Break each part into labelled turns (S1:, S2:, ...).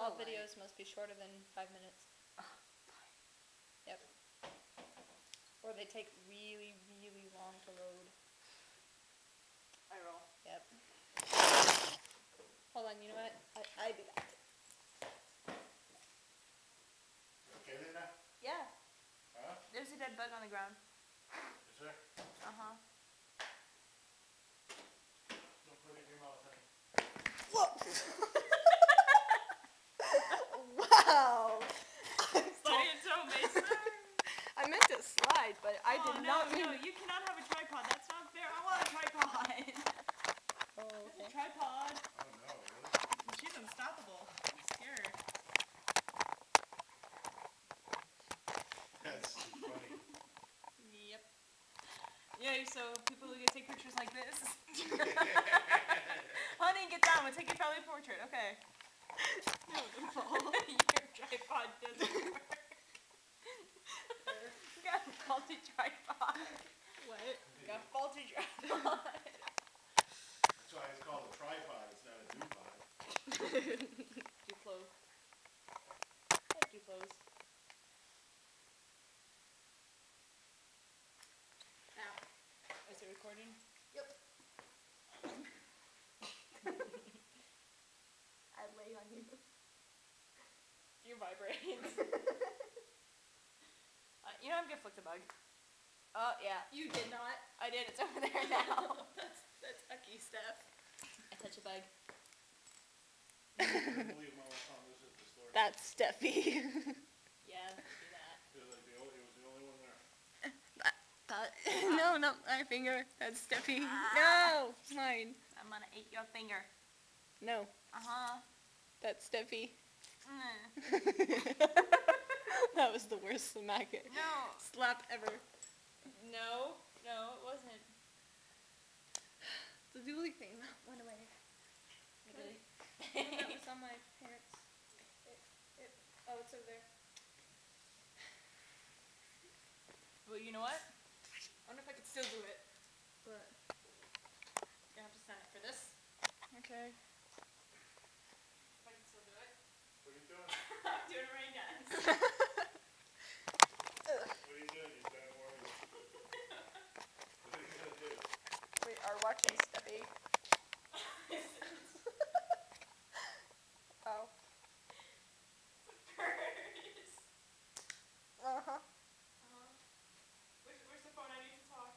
S1: All videos must be shorter than 5 minutes. Yep. Or they take really, really long to load.
S2: I roll.
S1: Yep. Hold on, you know what? I do that.
S3: Okay, Lena?
S2: Yeah.
S3: Huh?
S2: There's a dead bug on the ground.
S3: Is there?
S2: Uh-huh.
S3: Don't put it in your mouth, honey.
S1: Whoa! Wow!
S2: Slide it so Mason.
S1: I meant to slide, but I did not mean.
S2: No, you cannot have a tripod. That's not fair. I want a tripod.
S1: Oh, okay.
S2: Tripod.
S3: Oh no, really?
S2: She's unstoppable. I'm scared.
S3: That's too funny.
S2: Yep. Yeah, so people who get take pictures like this. Honey, get down. We'll take your family portrait. Okay.
S1: No, don't fall.
S2: Your tripod doesn't work. You got a faulty tripod.
S1: What?
S2: You got a faulty tripod.
S3: That's why it's called a tripod. It's not a dupod.
S2: Duplo. I have Duplos.
S1: Now.
S2: Is it recording?
S1: Yep. I lay on you.
S2: You're vibrating. You know I'm gonna flick the bug. Oh yeah.
S1: You did not.
S2: I did. It's over there now.
S1: That's ucky stuff.
S2: I touch a bug.
S3: I can't believe Mama found this at the store.
S1: That's Steffi.
S2: Yeah, do that.
S3: It was the only one there.
S1: No, not my finger. That's Steffi. No, mine.
S2: I'm gonna eat your finger.
S1: No,
S2: Uh-huh.
S1: that's Steffi.
S2: Mm.
S1: That was the worst slap ever.
S2: No, it wasn't.
S1: The dually thing went away.
S2: Really?
S1: That was on my pants. Oh, it's over there.
S2: Well, you know what? I wonder if I could still do it.
S1: But
S2: You're gonna have to stand up for this.
S1: okay.
S2: If I can still do it.
S3: What are you doing?
S2: I'm doing a rain dance.
S3: What are you doing? You stand warming. What are you gonna do?
S1: We are watching Steffi. Oh.
S2: Purse.
S1: Uh-huh.
S2: Where's the phone? I need to talk.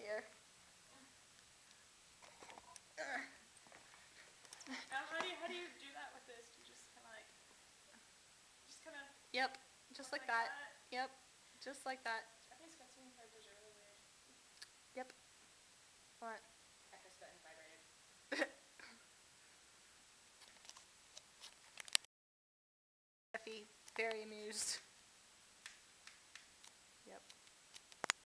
S1: Here.
S2: How do you do that with this? You just kind of
S1: Yep. Just like that. Yep. Just like that.
S2: I think scratching vibers are really weird.
S1: Yep. What?
S2: I pressed button vibrated.
S1: Steffi, very amused.